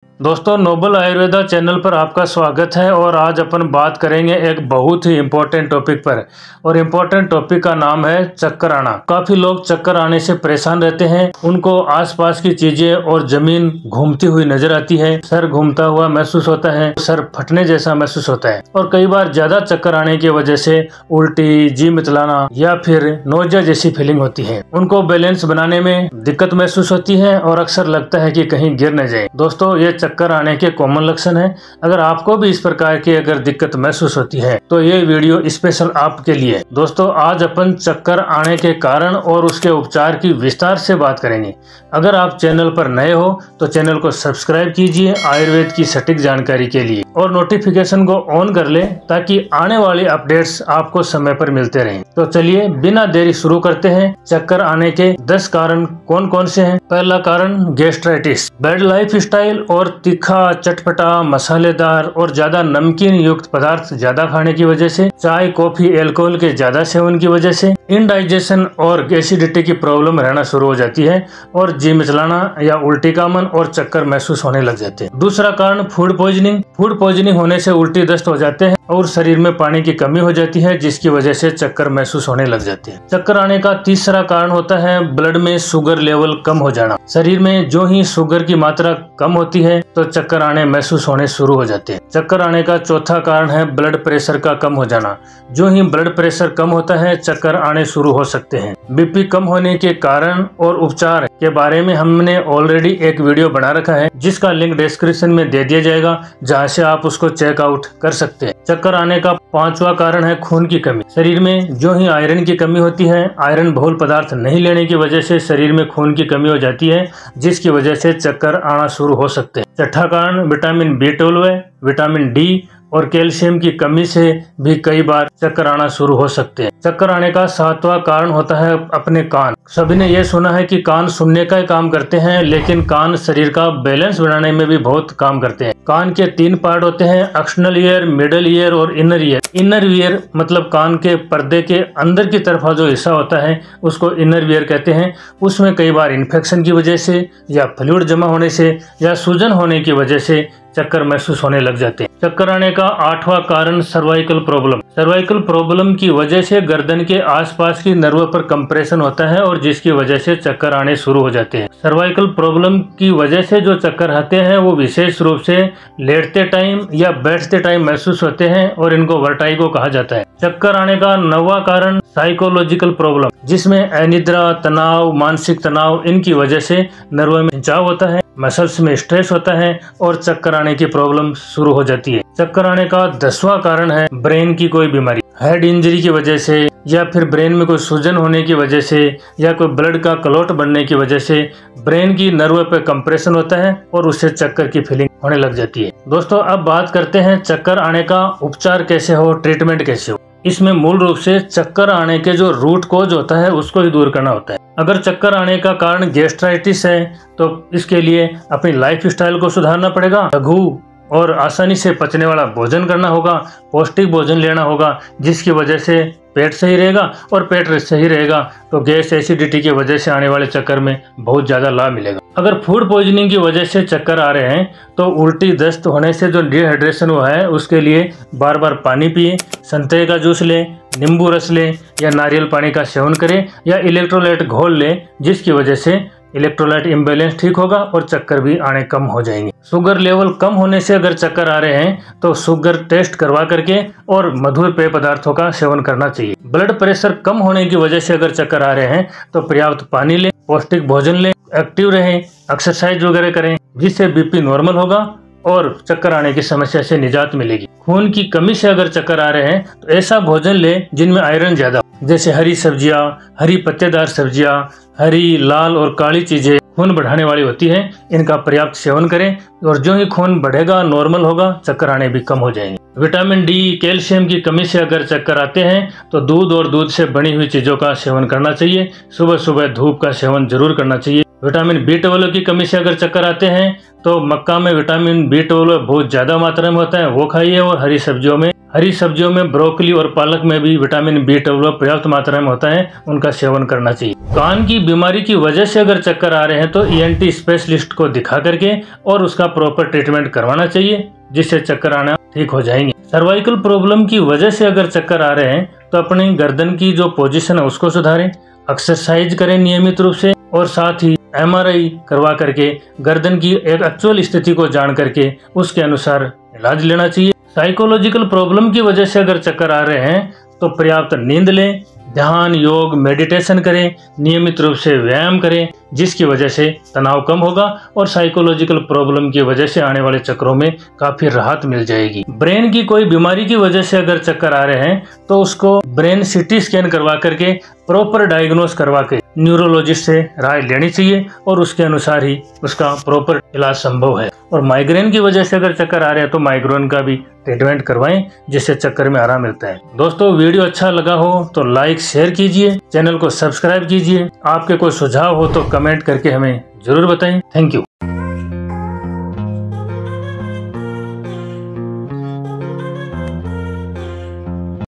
दोस्तों, Nobel Ayurveda channel पर आपका स्वागत है और आज अपन बात करेंगे एक बहुत ही इम्पोर्टेंट टॉपिक पर। और इम्पोर्टेंट टॉपिक का नाम है चक्कर आना। काफी लोग चक्कर आने से परेशान रहते हैं। उनको आसपास की चीजें और जमीन घूमती हुई नजर आती है, सर घूमता हुआ महसूस होता है, सर फटने जैसा महसूस होता है और कई बार ज्यादा चक्कर आने की वजह से उल्टी, जी मिचलाना या फिर नोजिया जैसी फीलिंग होती है। उनको बैलेंस बनाने में दिक्कत महसूस होती है और अक्सर लगता है कि कहीं गिर न जाए। दोस्तों, ये चक्कर आने के कॉमन लक्षण है। अगर आपको भी इस प्रकार की अगर दिक्कत महसूस होती है तो ये वीडियो स्पेशल आपके लिए। दोस्तों, आज अपन चक्कर आने के कारण और उसके उपचार की विस्तार से बात करेंगे। अगर आप चैनल पर नए हो तो चैनल को सब्सक्राइब कीजिए आयुर्वेद की सटीक जानकारी के लिए और नोटिफिकेशन को ऑन कर ले ताकि आने वाली अपडेट्स आपको समय पर मिलते रहें। तो चलिए बिना देरी शुरू करते हैं। चक्कर आने के 10 कारण कौन कौन से हैं। पहला कारण गैस्ट्राइटिस। बैड लाइफ स्टाइल और तीखा, चटपटा, मसालेदार और ज्यादा नमकीन युक्त पदार्थ ज्यादा खाने की वजह से, चाय, कॉफी, अल्कोहल के ज्यादा सेवन की वजह से इनडाइजेशन और एसिडिटी की प्रॉब्लम रहना शुरू हो जाती है और जी मिचलाना या उल्टी का मन और चक्कर महसूस होने लग जाते हैं। दूसरा कारण फूड पॉइजनिंग। फूड पॉइजनिंग होने से उल्टी दस्त हो जाते हैं और शरीर में पानी की कमी हो जाती है जिसकी वजह से चक्कर महसूस होने लग जाते हैं। चक्कर आने का तीसरा कारण होता है ब्लड में शुगर लेवल कम हो जाना। शरीर में जो ही शुगर की मात्रा कम होती है तो चक्कर आने महसूस होने शुरू हो जाते हैं। चक्कर आने का चौथा कारण है ब्लड प्रेशर का कम हो जाना। जो ही ब्लड प्रेशर कम होता है चक्कर आने शुरू हो सकते हैं। बीपी कम होने के कारण और उपचार के बारे में हमने ऑलरेडी एक वीडियो बना रखा है जिसका लिंक डिस्क्रिप्शन में दे दिया जाएगा, जहां से आप उसको चेकआउट कर सकते हैं। चक्कर आने का पांचवा कारण है खून की कमी। शरीर में जो ही आयरन की कमी होती है, आयरन बहुल पदार्थ नहीं लेने की वजह से शरीर में खून की कमी हो जाती है जिसकी वजह से चक्कर आना शुरू हो सकते हैं। छठा कारण विटामिन B12 है। विटामिन डी और कैल्शियम की कमी से भी कई बार चक्कर आना शुरू हो सकते हैं। चक्कर आने का सातवां कारण होता है अपने कान। सभी ने यह सुना है कि कान सुनने का काम करते हैं, लेकिन कान शरीर का बैलेंस बनाने में भी बहुत काम करते हैं। कान के 3 पार्ट होते हैं, एक्सटर्नल ईयर, मिडल ईयर और इनर ईयर। इनर ईयर मतलब कान के पर्दे के अंदर की तरफ जो हिस्सा होता है उसको इनर ईयर कहते हैं। उसमें कई बार इन्फेक्शन की वजह से या फ्लूइड जमा होने से या सूजन होने की वजह से चक्कर महसूस होने लग जाते हैं। चक्कर आने का 8वां कारण सर्वाइकल प्रॉब्लम। सर्वाइकल प्रॉब्लम की वजह से गर्दन के आसपास की नर्व पर कंप्रेशन होता है और जिसकी वजह से चक्कर आने शुरू हो जाते हैं। सर्वाइकल प्रॉब्लम की वजह से जो चक्कर आते हैं वो विशेष रूप से लेटते टाइम या बैठते टाइम महसूस होते हैं और इनको वर्टाइगो कहा जाता है। चक्कर आने का 9वां कारण साइकोलॉजिकल प्रॉब्लम, जिसमें अनिद्रा, तनाव, मानसिक तनाव, इनकी वजह से नर्व में खिंचाव होता है, मसल्स में स्ट्रेस होता है और चक्कर आने की प्रॉब्लम शुरू हो जाती है। चक्कर आने का 10वां कारण है ब्रेन की कोई बीमारी। हेड इंजरी की वजह से या फिर ब्रेन में कोई सूजन होने की वजह से या कोई ब्लड का क्लॉट बनने की वजह से ब्रेन की नर्व पे कंप्रेशन होता है और उससे चक्कर की फीलिंग होने लग जाती है। दोस्तों, अब बात करते हैं चक्कर आने का उपचार कैसे हो, ट्रीटमेंट कैसे हो। इसमें मूल रूप से चक्कर आने के जो रूट कोज होता है उसको ही दूर करना होता है। अगर चक्कर आने का कारण गैस्ट्राइटिस है तो इसके लिए अपनी लाइफ स्टाइल को सुधारना पड़ेगा। लघु और आसानी से पचने वाला भोजन करना होगा, पौष्टिक भोजन लेना होगा जिसकी वजह से पेट सही रहेगा और पेट सही रहेगा तो गैस, एसिडिटी की वजह से आने वाले चक्कर में बहुत ज्यादा लाभ मिलेगा। अगर फूड पॉइजनिंग की वजह से चक्कर आ रहे हैं तो उल्टी, दस्त होने से जो डिहाइड्रेशन हुआ है उसके लिए बार बार पानी पिए, संतरे का जूस लें, नींबू रस लें या नारियल पानी का सेवन करें या इलेक्ट्रोलाइट घोल लें जिसकी वजह से इलेक्ट्रोलाइट इम्बैलेंस ठीक होगा और चक्कर भी आने कम हो जाएंगे। शुगर लेवल कम होने से अगर चक्कर आ रहे हैं तो शुगर टेस्ट करवा करके और मधुर पेय पदार्थों का सेवन करना चाहिए। ब्लड प्रेशर कम होने की वजह से अगर चक्कर आ रहे हैं तो पर्याप्त पानी लें, पौष्टिक भोजन लें, एक्टिव रहें, एक्सरसाइज वगैरह करें जिससे बीपी नॉर्मल होगा और चक्कर आने की समस्या से निजात मिलेगी। खून की कमी से अगर चक्कर आ रहे हैं तो ऐसा भोजन लें जिनमें आयरन ज्यादा हो, जैसे हरी सब्जियां, हरी पत्तेदार सब्जियां, हरी, लाल और काली चीजें खून बढ़ाने वाली होती हैं, इनका पर्याप्त सेवन करें और जो ही खून बढ़ेगा, नॉर्मल होगा, चक्कर आने भी कम हो जाएंगे। विटामिन डी, कैल्शियम की कमी से अगर चक्कर आते हैं तो दूध और दूध से बनी हुई चीजों का सेवन करना चाहिए। सुबह सुबह धूप का सेवन जरूर करना चाहिए। विटामिन B12 की कमी से अगर चक्कर आते हैं तो मक्का में विटामिन B12 बहुत ज्यादा मात्रा में होता है, वो खाइए और हरी सब्जियों में हरी सब्जियों में ब्रोकली और पालक में भी विटामिन B12 पर्याप्त मात्रा में होता है, उनका सेवन करना चाहिए। कान की बीमारी की वजह से अगर चक्कर आ रहे हैं तो ENT स्पेशलिस्ट को दिखा करके और उसका प्रॉपर ट्रीटमेंट करवाना चाहिए, जिससे चक्कर आना ठीक हो जाएंगे। सर्वाइकल प्रॉब्लम की वजह से अगर चक्कर आ रहे हैं तो अपनी गर्दन की जो पोजीशन है उसको सुधारें, एक्सरसाइज करें नियमित रूप से और साथ ही MRI करवा करके गर्दन की एक एक्चुअल स्थिति को जान करके उसके अनुसार इलाज लेना चाहिए। साइकोलॉजिकल प्रॉब्लम की वजह से अगर चक्कर आ रहे हैं तो पर्याप्त नींद लें, ध्यान, योग, मेडिटेशन करें, नियमित रूप से व्यायाम करें, जिसकी वजह से तनाव कम होगा और साइकोलॉजिकल प्रॉब्लम की वजह से आने वाले चक्करों में काफी राहत मिल जाएगी। ब्रेन की कोई बीमारी की वजह से अगर चक्कर आ रहे हैं तो उसको ब्रेन CT स्कैन करवा करके प्रॉपर डायग्नोस करवा के न्यूरोलॉजिस्ट से राय लेनी चाहिए और उसके अनुसार ही उसका प्रॉपर इलाज संभव है। और माइग्रेन की वजह से अगर चक्कर आ रहे हैं तो माइग्रेन का भी ट्रीटमेंट करवाएं, जिससे चक्कर में आराम मिलता है। दोस्तों, वीडियो अच्छा लगा हो तो लाइक शेयर कीजिए, चैनल को सब्सक्राइब कीजिए। आपके कोई सुझाव हो तो कमेंट करके हमें जरूर बताएं। Thank you.